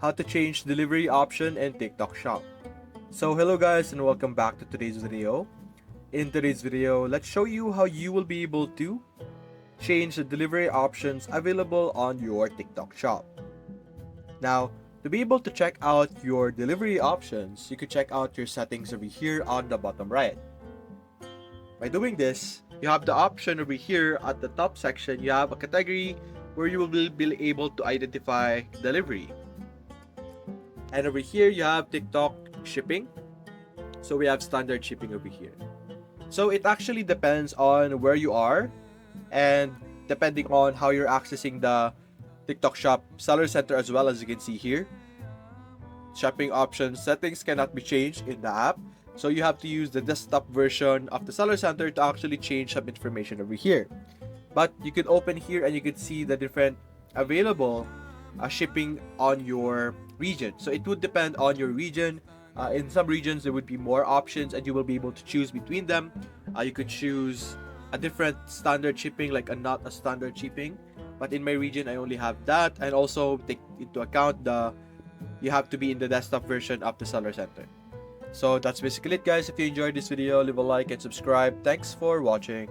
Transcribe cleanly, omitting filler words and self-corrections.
how to change delivery option in TikTok Shop. So hello guys and welcome back to today's video. In today's video, let's show you how you will be able to change the delivery options available on your TikTok Shop. Now, to be able to check out your delivery options, you can check out your settings over here on the bottom right. By doing this, you have the option over here at the top section. You have a category where you will be able to identify delivery. And over here, you have TikTok shipping. So we have standard shipping over here. So it actually depends on where you are and depending on how you're accessing the TikTok Shop Seller Center, as well as you can see here. Shopping options settings cannot be changed in the app. So you have to use the desktop version of the Seller Center to actually change some information over here. But you can open here and you can see the different available shipping on your region. So it would depend on your region. In some regions, there would be more options and you will be able to choose between them. You could choose a different standard shipping, like not a standard shipping. But in my region, I only have that. And also take into account you have to be in the desktop version of the Seller Center. So that's basically it, guys. If you enjoyed this video, leave a like and subscribe. Thanks for watching.